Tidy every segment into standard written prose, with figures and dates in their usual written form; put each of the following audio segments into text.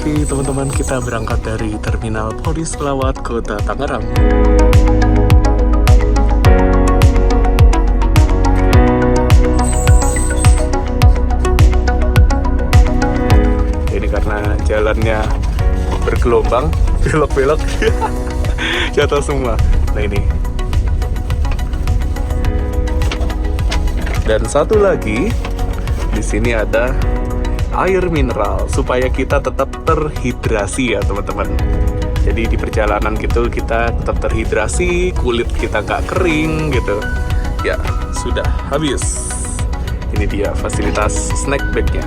Oke teman-teman, kita berangkat dari Terminal Polis Pelawat Kota Tangerang. Ini karena jalannya bergelombang, belok-belok, jatuh semua. Nah ini. Dan satu lagi, di sini ada air mineral supaya kita tetap terhidrasi ya teman-teman. Jadi di perjalanan gitu kita tetap terhidrasi, kulit kita nggak kering gitu. Ya sudah habis. Ini dia fasilitas snack bagnya.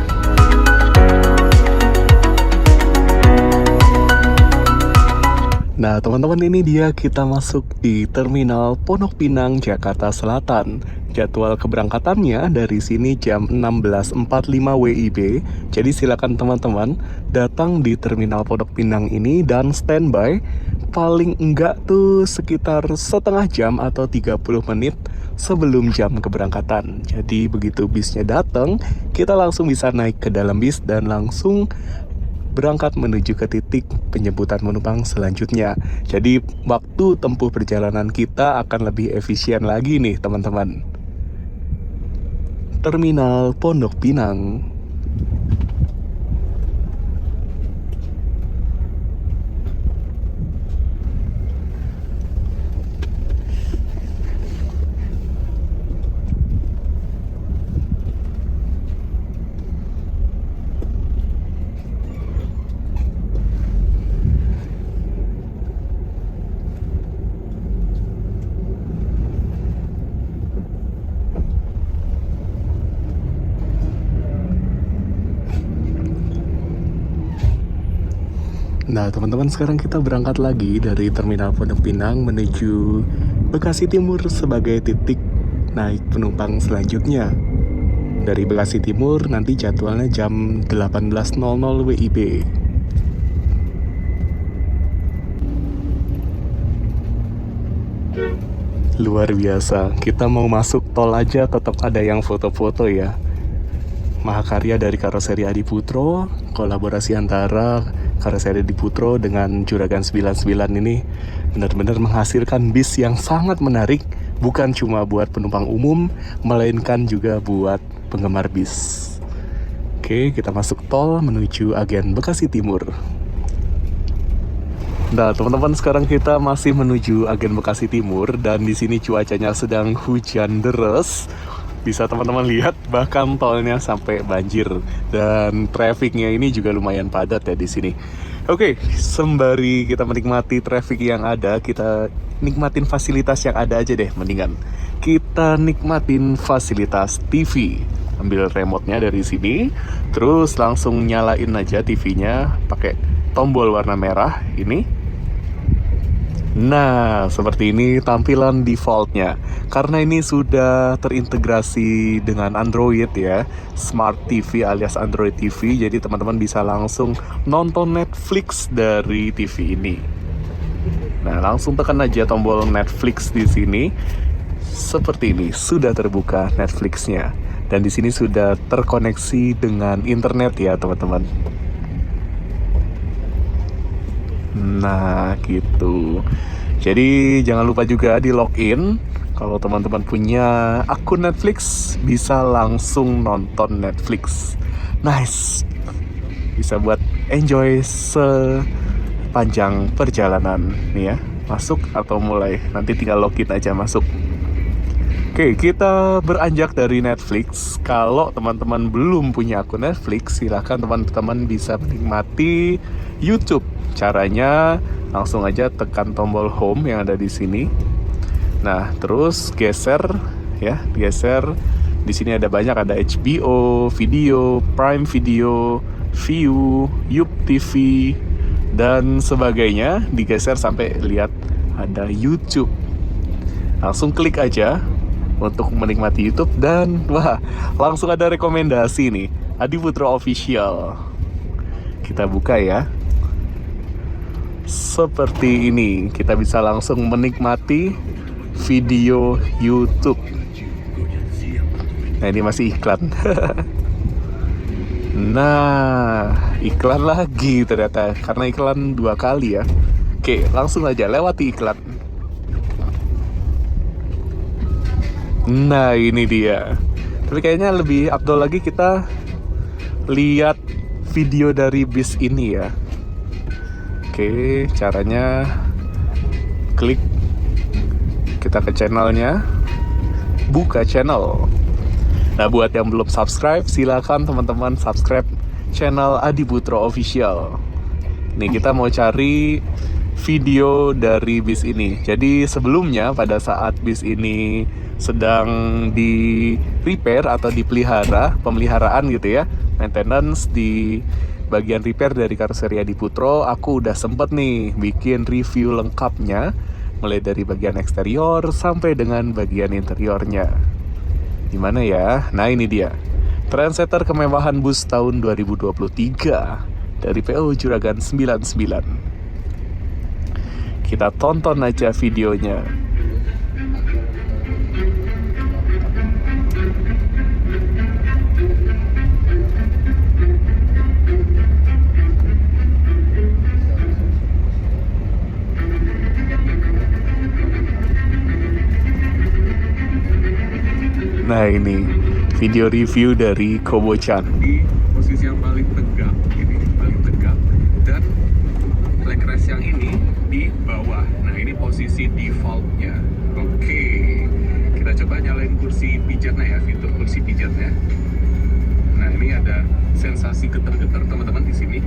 Nah teman-teman, ini dia kita masuk di Terminal Pondok Pinang, Jakarta Selatan. Jadwal keberangkatannya dari sini jam 16.45 WIB. Jadi silakan teman-teman datang di Terminal Pondok Pinang ini dan standby paling enggak tuh sekitar setengah jam atau 30 menit sebelum jam keberangkatan. Jadi begitu bisnya datang, kita langsung bisa naik ke dalam bis dan langsung berangkat menuju ke titik penjemputan penumpang selanjutnya. Jadi waktu tempuh perjalanan kita akan lebih efisien lagi nih teman-teman. Terminal Pondok Pinang. Nah teman-teman, sekarang kita berangkat lagi dari Terminal Pondok Pinang menuju Bekasi Timur sebagai titik naik penumpang selanjutnya. Dari Bekasi Timur nanti jadwalnya jam 18.00 WIB. Luar biasa, kita mau masuk tol aja tetap ada yang foto-foto ya. Mahakarya dari Karoseri Adiputro, kolaborasi antara Karoseri Adiputro dengan Juragan 99 ini benar-benar menghasilkan bis yang sangat menarik, bukan cuma buat penumpang umum, melainkan juga buat penggemar bis. Oke, kita masuk tol menuju agen Bekasi Timur. Nah, teman-teman, sekarang kita masih menuju agen Bekasi Timur dan di sini cuacanya sedang hujan deras. Bisa teman-teman lihat bahkan tolnya sampai banjir dan trafficnya ini juga lumayan padat ya di sini. Oke, sembari kita menikmati traffic yang ada, kita nikmatin fasilitas yang ada aja deh mendingan. Kita nikmatin fasilitas TV. Ambil remote-nya dari sini, terus langsung nyalain aja TV-nya pakai tombol warna merah ini. Nah, seperti ini tampilan defaultnya. Karena ini sudah terintegrasi dengan Android ya, Smart TV alias Android TV. Jadi teman-teman bisa langsung nonton Netflix dari TV ini. Nah, langsung tekan aja tombol Netflix di sini. Seperti ini, sudah terbuka Netflix-nya. Dan di sini sudah terkoneksi dengan internet ya, teman-teman. Nah gitu. Jadi jangan lupa juga di login. Kalau teman-teman punya akun Netflix, bisa langsung nonton Netflix. Nice. Bisa buat enjoy sepanjang perjalanan nih ya. Masuk atau mulai, nanti tinggal login aja masuk. Oke, kita beranjak dari Netflix. Kalau teman-teman belum punya akun Netflix, silahkan teman-teman bisa menikmati YouTube. Caranya langsung aja tekan tombol home yang ada di sini. Nah, terus geser ya, geser. Di sini ada banyak, ada HBO, Video, Prime Video, View, Yup TV dan sebagainya. Digeser sampai lihat ada YouTube. Langsung klik aja untuk menikmati YouTube dan wah, langsung ada rekomendasi nih, Adiputro Official. Kita buka ya. Seperti ini, kita bisa langsung menikmati video YouTube. Nah, ini masih iklan. Nah, iklan lagi ternyata, karena iklan 2 kali ya. Oke, langsung aja lewati iklan. Nah, ini dia. Tapi kayaknya lebih afdol lagi kita lihat video dari bis ini ya. Oke, caranya klik, kita ke channelnya, buka channel. Nah, buat yang belum subscribe, silakan teman-teman subscribe channel Adi Putro Official. Nih, kita mau cari video dari bis ini. Jadi sebelumnya pada saat bis ini sedang di repair atau dipelihara, pemeliharaan gitu ya, maintenance di bagian repair dari karoseri Adi Putro, aku udah sempet nih bikin review lengkapnya, mulai dari bagian eksterior sampai dengan bagian interiornya. Gimana ya? Nah, ini dia trendsetter kemewahan bus tahun 2023 dari PO Juragan 99. Kita tonton aja videonya. Nah, ini video review dari Kobo-chan. Di posisi yang paling tegak, ini paling tegak, dan leg rest yang ini di bawah. Nah, ini posisi defaultnya. Oke, kita coba nyalain kursi pijatnya ya, fitur kursi pijatnya. Nah, ini ada sensasi getar-getar teman-teman di sini.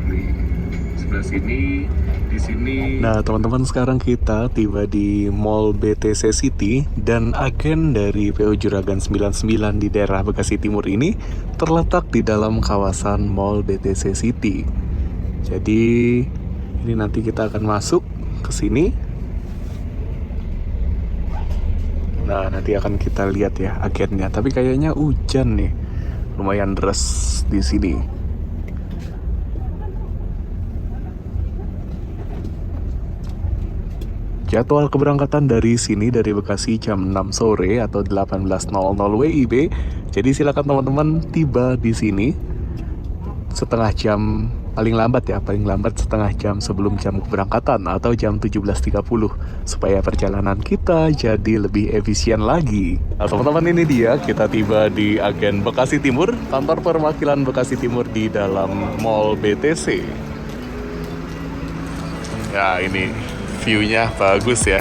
Nih, sebelah sini, di sini. Nah, teman-teman, sekarang kita tiba di Mall BTC City, dan agen dari PO Juragan 99 di daerah Bekasi Timur ini terletak di dalam kawasan Mall BTC City. Jadi ini nanti kita akan masuk ke sini. Nah, nanti akan kita lihat ya agennya. Tapi kayaknya hujan nih, lumayan deras di sini. Jadwal keberangkatan dari sini dari Bekasi jam 6 sore atau 18.00 WIB. Jadi silakan teman-teman tiba di sini setengah jam, paling lambat ya, paling lambat setengah jam sebelum jam keberangkatan atau jam 17.30 supaya perjalanan kita jadi lebih efisien lagi. Nah, teman-teman, ini dia, kita tiba di agen Bekasi Timur, kantor perwakilan Bekasi Timur di dalam Mall BTC. Ya, ini view-nya bagus ya,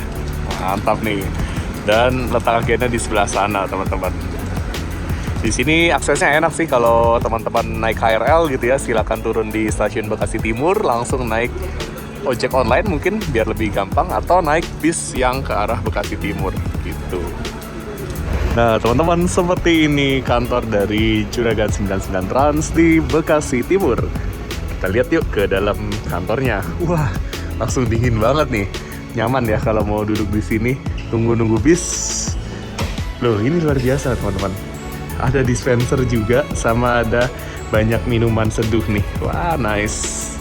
mantap nih. Dan letak agennya di sebelah sana, teman-teman. Di sini aksesnya enak sih, kalau teman-teman naik KRL gitu ya, silakan turun di stasiun Bekasi Timur, langsung naik ojek online mungkin biar lebih gampang, atau naik bis yang ke arah Bekasi Timur gitu. Nah, teman-teman, seperti ini kantor dari Juragan 99 Trans di Bekasi Timur. Kita lihat yuk ke dalam kantornya. Wah, langsung dingin banget nih. Nyaman ya kalau mau duduk di sini tunggu-nunggu bis. Loh, ini luar biasa, teman-teman. Ada dispenser juga, sama ada banyak minuman seduh nih. Wah, nice.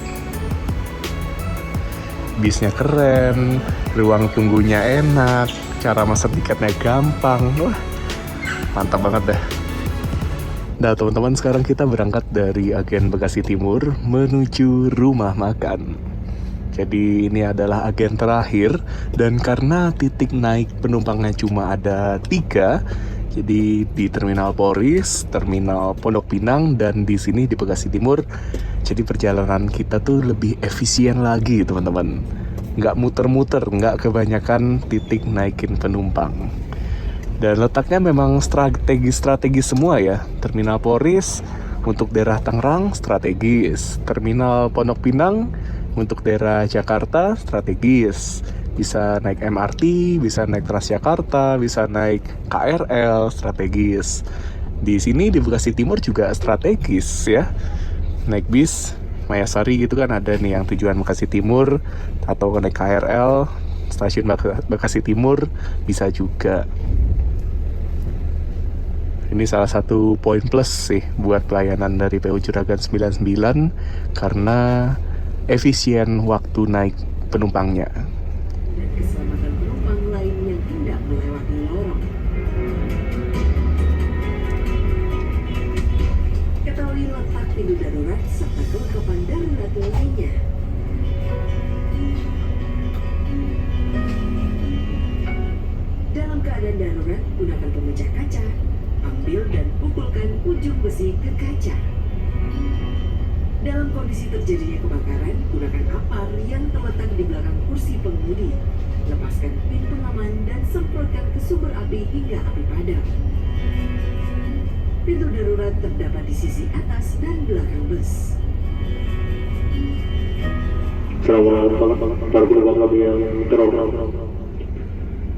Bisnya keren, ruang tunggunya enak, cara mesen tiketnya gampang. Wah, mantap banget dah. Nah, teman-teman, sekarang kita berangkat dari agen Bekasi Timur menuju rumah makan. Jadi ini adalah agen terakhir, dan karena titik naik penumpangnya cuma ada 3, jadi di Terminal Poris, Terminal Pondok Pinang, dan di sini di Bekasi Timur. Jadi perjalanan kita tuh lebih efisien lagi, teman-teman. Nggak muter-muter, nggak kebanyakan titik naikin penumpang. Dan letaknya memang strategis semua ya. Terminal Poris untuk daerah Tangerang strategis, Terminal Pondok Pinang untuk daerah Jakarta strategis. Bisa naik MRT, bisa naik Transjakarta, bisa naik KRL strategis. Di sini di Bekasi Timur juga strategis ya. Naik bis Mayasari gitu kan ada nih yang tujuan Bekasi Timur, atau naik KRL stasiun Bekasi Timur bisa juga. Ini salah satu poin plus sih buat pelayanan dari PO Juragan 99 karena efisien waktu naik penumpangnya. Keselamatan penumpang lainnya tidak melewati lorong. Ketahuilah darurat serta kelengkapan darurat lainnya. Dalam keadaan darurat, gunakan pemecah kaca. Ambil dan pukulkan ujung besi ke kaca. Dalam kondisi terjadinya kebakaran, gunakan apar yang terletak di belakang kursi pengemudi. Lepaskan pin pengaman dan semprotkan ke sumber api hingga api padam. Pintu darurat terdapat di sisi atas dan belakang bus. Assalamualaikum warahmatullahi wabarakatuh.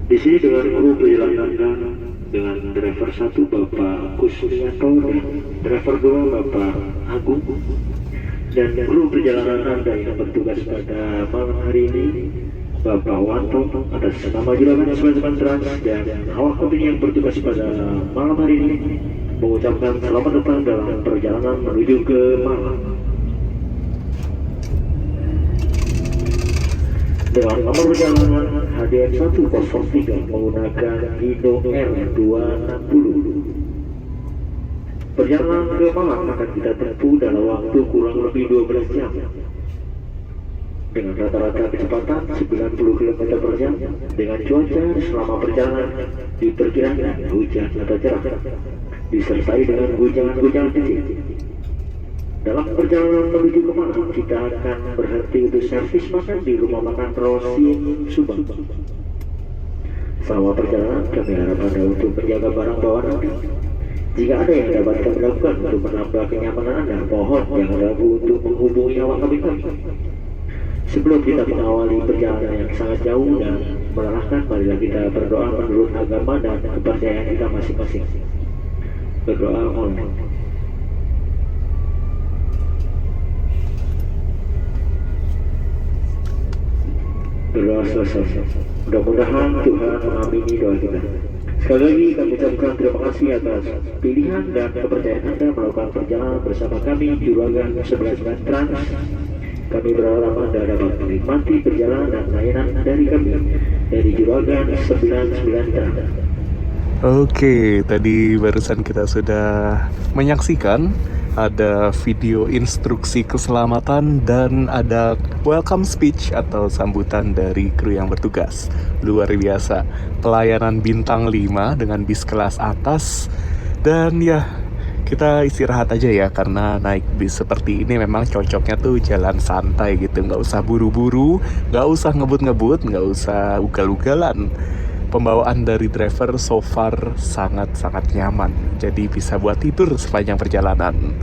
Di sini dengan kru perjalanan Anda, dengan driver 1 Bapak Kusmianto, driver 2 Bapak Agung, dan kru perjalanan Anda yang bertugas pada malam hari ini Bapak Wanto atas nama juragan Semen Trans dan awak kabin yang bertugas pada malam hari ini mengucapkan selamat datang dalam perjalanan menuju ke Malang. Dengan nomor perjalanan HDN 103 menggunakan Hino R260. Perjalanan ke Malang akan kita tempuh dalam waktu kurang lebih 12 jam. Dengan rata-rata kecepatan 90 km per jam, dengan cuaca selama perjalanan diperkirakan hujan atau cerah, disertai dengan guncangan-guncangan kecil. Dalam perjalanan menuju ke Malang, kita akan berhenti untuk servis makan di rumah makan Rosin Subang. Selama perjalanan, kami harap Anda untuk menjaga barang bawaan Anda. Jika ada yang dapat kami lakukan untuk menambah kenyamanan Anda, mohon jangan ragu untuk menghubungi awak kabin kami. Sebelum kita mengawali perjalanan yang sangat jauh dan melelahkan, marilah kita berdoa menurut agama dan kepercayaan kita masing-masing. Berdoa mohon. Berdoa selesai. Mudah-mudahan Tuhan mengamini doa kita. Sekali lagi kami ucapkan terima kasih atas pilihan dan kepercayaan Anda melakukan perjalanan bersama kami Juragan 99 Trans. Kami berharap Anda dapat menikmati perjalanan dan layanan dari kami dari Juragan 99 Trans. Oke, tadi barusan kita sudah menyaksikan ada video instruksi keselamatan dan ada welcome speech atau sambutan dari kru yang bertugas. Luar biasa, pelayanan bintang 5 dengan bis kelas atas. Dan ya, kita istirahat aja ya, karena naik bis seperti ini memang cocoknya tuh jalan santai gitu. Nggak usah buru-buru, nggak usah ngebut-ngebut, nggak usah ugal-ugalan. Pembawaan dari driver so far sangat-sangat nyaman, jadi bisa buat tidur sepanjang perjalanan.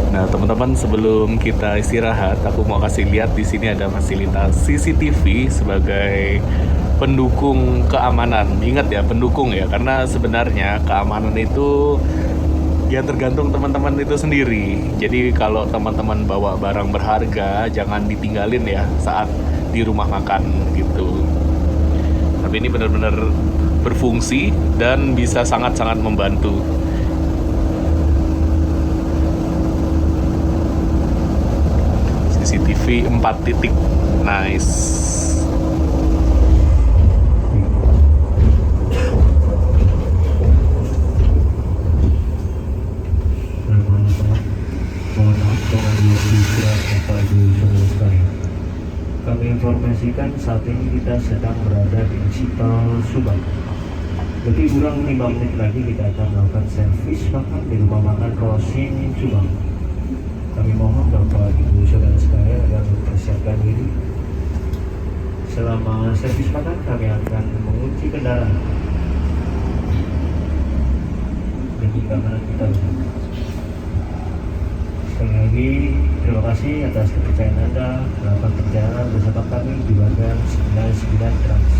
Nah teman-teman, sebelum kita istirahat, aku mau kasih lihat di sini ada fasilitas CCTV sebagai pendukung keamanan. Ingat ya, pendukung ya, karena sebenarnya keamanan itu ya tergantung teman-teman itu sendiri. Jadi kalau teman-teman bawa barang berharga, jangan ditinggalin ya saat di rumah makan gitu. Tapi ini benar-benar berfungsi dan bisa sangat-sangat membantu. CCTV 4 titik, nice. Kami informasikan saat ini kita sedang berada di Cipal Subang. Lebih kurang 5 menit lagi kita akan melakukan servis makan di rumah makan Rosin Subang. Kami mohon Bapak Ibu Saudara sekalian agar mempersiapkan diri. Selama servis makan kami akan mengunci kendaraan demi keamanan kita. Sekali lagi, terima kasih atas kepercayaan Anda melakukan perjalanan bersama kami di Juragan 99 Trans.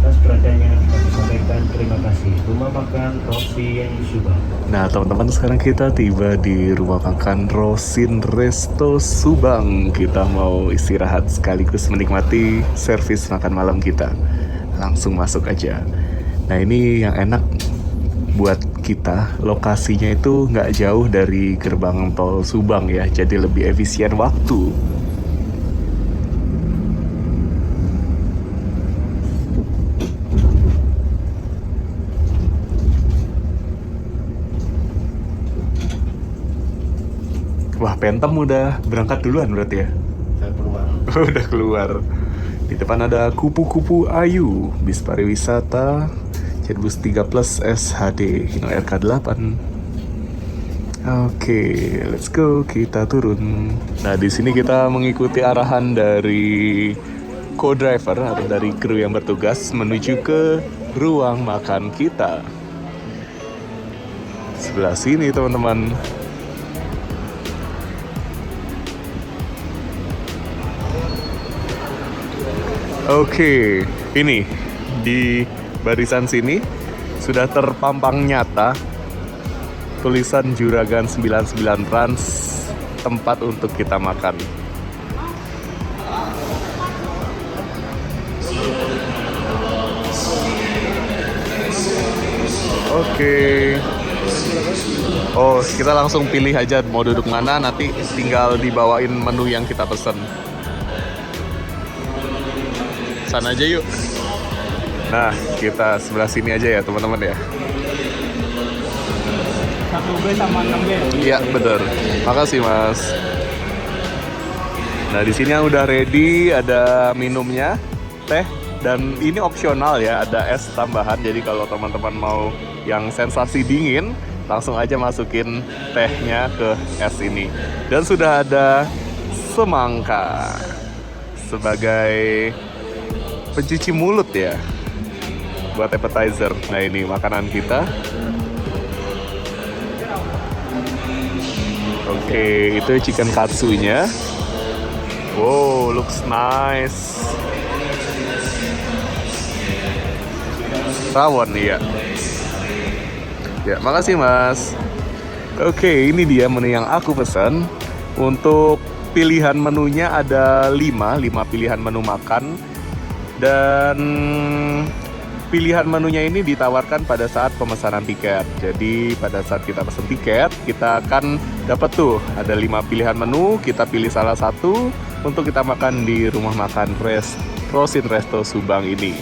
Atas perhatiannya kami sampaikan terima kasih. Rumah makan Rosin Subang. Nah teman-teman, sekarang kita tiba di rumah makan Rosin Resto Subang. Kita mau istirahat sekaligus menikmati servis makan malam kita. Langsung masuk aja. Nah ini yang enak buat kita, lokasinya itu nggak jauh dari gerbang tol Subang ya, jadi lebih efisien waktu. Wah, Phantom udah berangkat duluan berarti ya? Saya keluar. Udah keluar. Di depan ada kupu-kupu Ayu, bis pariwisata Jetbus 3 Plus SHD Hino RK8. Oke, let's go, kita turun. Nah, di sini kita mengikuti arahan dari co-driver atau dari kru yang bertugas menuju ke ruang makan kita. Sebelah sini, teman-teman. Oke, ini di barisan sini sudah terpampang nyata tulisan Juragan 99 Trans, tempat untuk kita makan. Oke. Oh, kita langsung pilih aja mau duduk mana, nanti tinggal dibawain menu yang kita pesen. Sana aja yuk. Nah, kita sebelah sini aja ya teman-teman ya. 1B sama 6B. Iya, betul. Makasih, Mas. Nah, di sini yang udah ready, ada minumnya, teh, dan ini opsional ya, ada es tambahan. Jadi kalau teman-teman mau yang sensasi dingin, langsung aja masukin tehnya ke es ini. Dan sudah ada semangka sebagai pencuci mulut ya, buat appetizer. Nah, ini makanan kita. Oke, itu chicken katsunya. Wow, looks nice. Rawon, iya. Ya, makasih Mas. Oke, ini dia menu yang aku pesan. Untuk pilihan menunya ada 5 pilihan menu makan. Dan pilihan menunya ini ditawarkan pada saat pemesanan tiket. Jadi pada saat kita pesan tiket, kita akan dapat tuh ada 5 pilihan menu. Kita pilih salah satu untuk kita makan di rumah makan Frozen Resto Subang ini.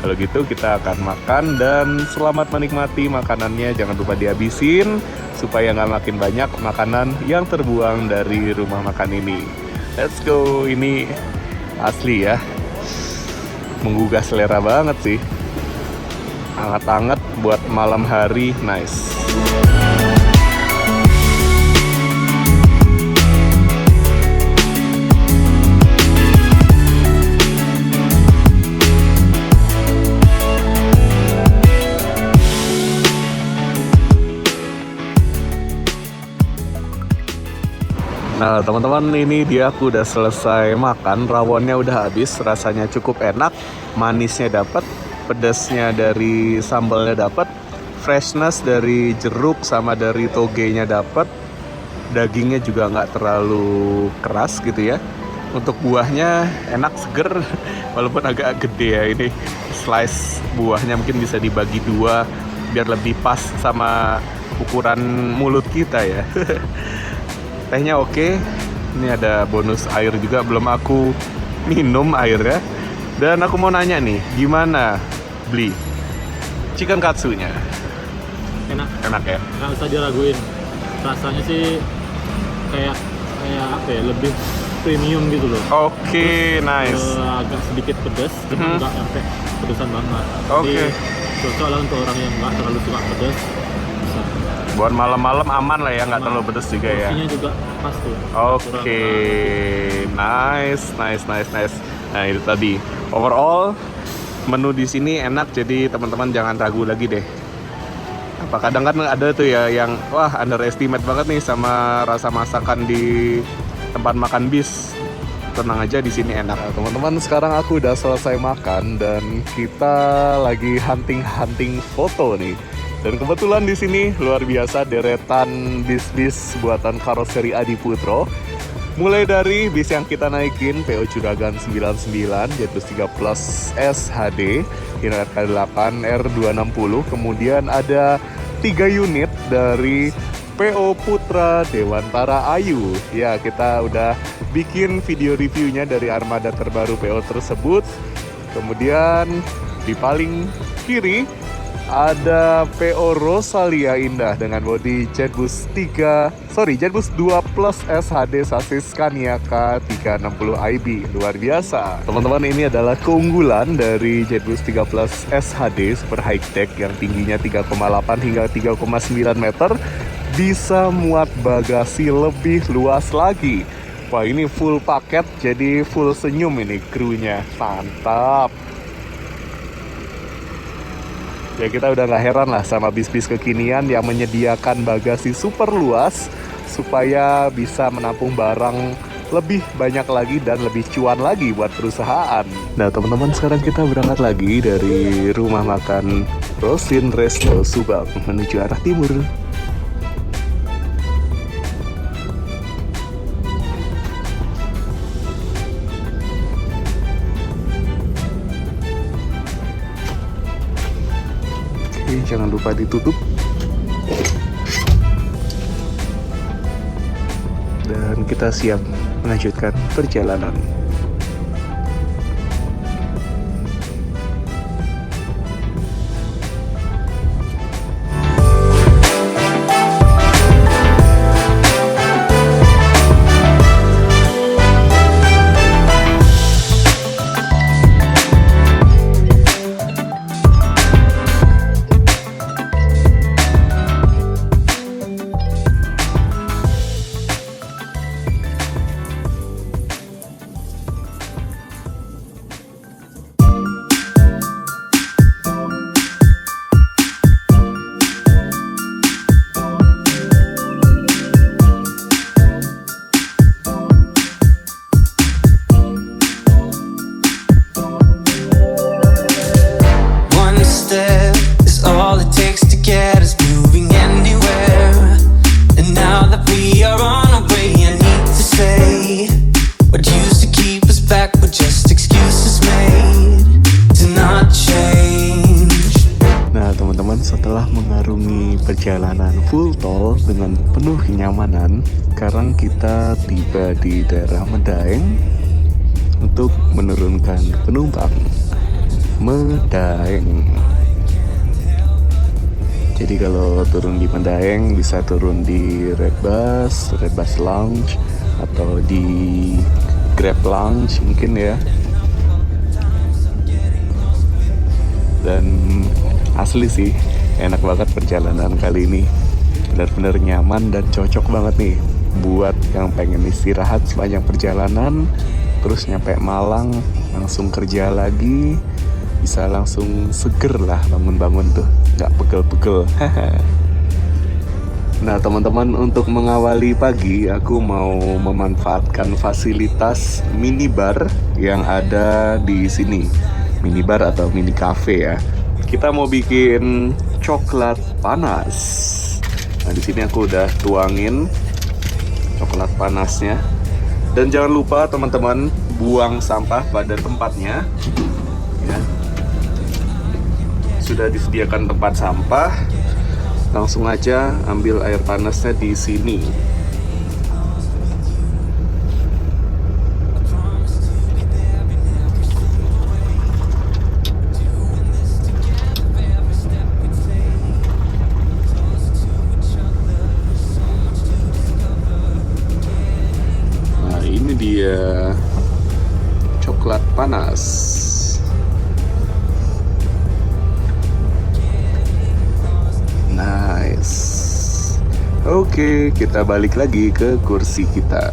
Kalau gitu kita akan makan dan selamat menikmati makanannya. Jangan lupa dihabisin supaya nggak makin banyak makanan yang terbuang dari rumah makan ini. Let's go, ini asli ya. Menggugah selera banget sih. Hangat-hangat buat malam hari, nice. Nah teman-teman, ini dia aku udah selesai makan. Rawonnya udah habis, rasanya cukup enak. Manisnya dapat, pedasnya dari sambalnya dapat, freshness dari jeruk sama dari togenya dapat. Dagingnya juga nggak terlalu keras gitu ya. Untuk buahnya enak, seger, walaupun agak gede ya. Ini slice buahnya mungkin bisa dibagi 2 biar lebih pas sama ukuran mulut kita ya. Tehnya oke. Ini ada bonus air juga, belum aku minum airnya. Dan aku mau nanya nih, gimana beli chicken katsunya? Enak ya? Nggak usah diraguin. Rasanya sih kayak apa ya, lebih premium gitu loh. Oke, nice. Agak sedikit pedas, cuma nggak sampai pedesan banget. Oke. Jadi cocok lah untuk orang yang nggak terlalu suka pedas. Bisa. Buat malam-malam aman lah ya, nggak terlalu pedes juga ya. Porsinya juga pas tuh. Oke, nice. Nah itu tadi. Overall menu di sini enak, jadi teman-teman jangan ragu lagi deh. Kadang kan ada tuh ya yang wah underestimate banget nih sama rasa masakan di tempat makan bis. Tenang aja, di sini enak. Nah, teman-teman, sekarang aku udah selesai makan dan kita lagi hunting foto nih. Dan kebetulan di sini luar biasa deretan bis-bis buatan karoseri Adi Putro. Mulai dari bis yang kita naikin PO Juragan 99 Jetbus 3 Plus SHD Hino RK8 R260. Kemudian ada 3 unit dari PO Putra Dewantara Ayu. Ya, kita udah bikin video reviewnya dari armada terbaru PO tersebut. Kemudian di paling kiri Ada PO Rosalia Indah dengan bodi Jetbus 2 Plus SHD sasis Scania K360IB. Luar biasa. Teman-teman, ini adalah keunggulan dari Jetbus 3 Plus SHD Super High Tech yang tingginya 3,8 hingga 3,9 meter. Bisa muat bagasi lebih luas lagi. Wah, ini full paket, jadi full senyum ini krunya. Mantap. Ya, kita udah gak heran lah sama bis-bis kekinian yang menyediakan bagasi super luas supaya bisa menampung barang lebih banyak lagi dan lebih cuan lagi buat perusahaan. Nah teman-teman, sekarang kita berangkat lagi dari rumah makan Rosin Resto Subang menuju arah timur. Jangan lupa ditutup. Dan kita siap melanjutkan perjalanan. Setelah mengarungi perjalanan full tol dengan penuh kenyamanan, sekarang kita tiba di daerah Medaeng untuk menurunkan penumpang. Medaeng. Jadi kalau turun di Medaeng bisa turun di Redbus Lounge atau di Grab Lounge mungkin ya. Dan asli sih, enak banget perjalanan kali ini. Benar-benar nyaman dan cocok banget nih buat yang pengen istirahat sepanjang perjalanan, terus nyampe Malang langsung kerja lagi, bisa langsung seger lah bangun-bangun tuh, nggak pegel-pegel. Nah teman-teman, untuk mengawali pagi aku mau memanfaatkan fasilitas minibar yang ada di sini. Minibar atau mini cafe ya. Kita mau bikin coklat panas. Nah di sini aku udah tuangin coklat panasnya. Dan jangan lupa teman-teman, buang sampah pada tempatnya. Ya. Sudah disediakan tempat sampah. Langsung aja ambil air panasnya di sini. Dia coklat panas. Nice. Oke, kita balik lagi ke kursi kita.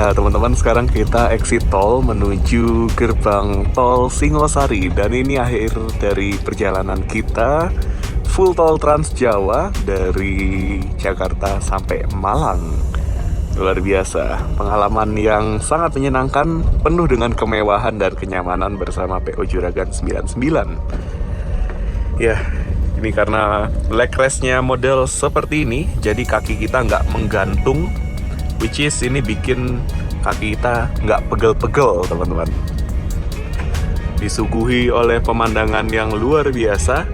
Nah teman-teman, sekarang kita exit tol menuju gerbang tol Singosari. Dan ini akhir dari perjalanan kita full tol Trans Jawa dari Jakarta sampai Malang. Luar biasa, pengalaman yang sangat menyenangkan, penuh dengan kemewahan dan kenyamanan bersama PO Juragan 99. Ya, ini karena leg rest-nya model seperti ini, jadi kaki kita nggak menggantung, which is ini bikin kaki kita nggak pegel-pegel, teman-teman. Disuguhi oleh pemandangan yang luar biasa.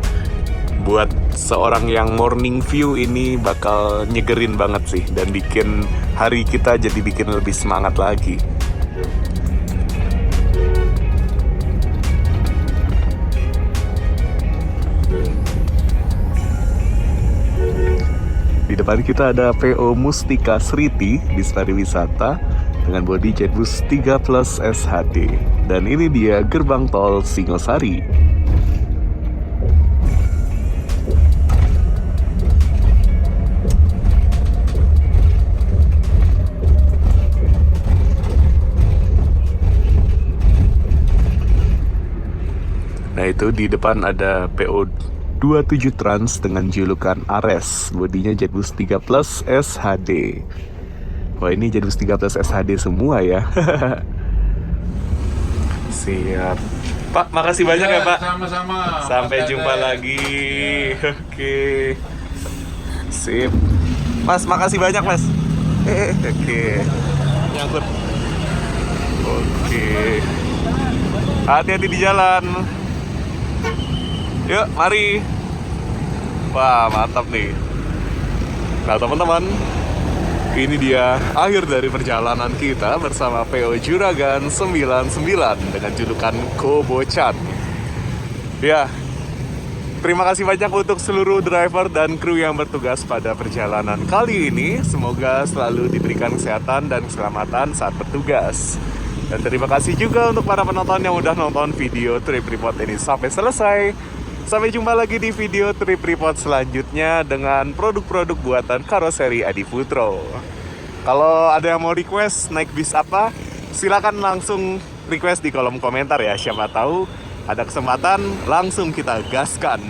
Buat seorang yang morning view ini bakal nyegerin banget sih, dan bikin hari kita jadi bikin lebih semangat lagi. Di depan kita ada PO Mustika Sriti bis pariwisata dengan bodi Jetbus 3 Plus SHD. Dan ini dia gerbang tol Singosari. Nah itu di depan ada PO 27 Trans dengan julukan Ares, bodinya Jetbus 3 Plus SHD. Wah ini Jetbus 3 Plus SHD semua ya. Siap Pak, makasih banyak ya Pak. Sama-sama. Sampai jumpa lagi. Oke. Sip Mas, makasih banyak Mas. Oke. Nyangkut. Oke. Hati-hati di jalan. Yuk, mari. Wah, mantap nih. Nah, teman-teman, ini dia akhir dari perjalanan kita bersama PO Juragan 99 dengan julukan Kobocan. Ya, terima kasih banyak untuk seluruh driver dan kru yang bertugas pada perjalanan kali ini. Semoga selalu diberikan kesehatan dan keselamatan saat bertugas. Dan terima kasih juga untuk para penonton yang udah nonton video trip report ini sampai selesai. Sampai jumpa lagi di video trip report selanjutnya dengan produk-produk buatan karoseri Adi Putro. Kalau ada yang mau request naik bis apa, silakan langsung request di kolom komentar ya. Siapa tahu ada kesempatan langsung kita gaskan.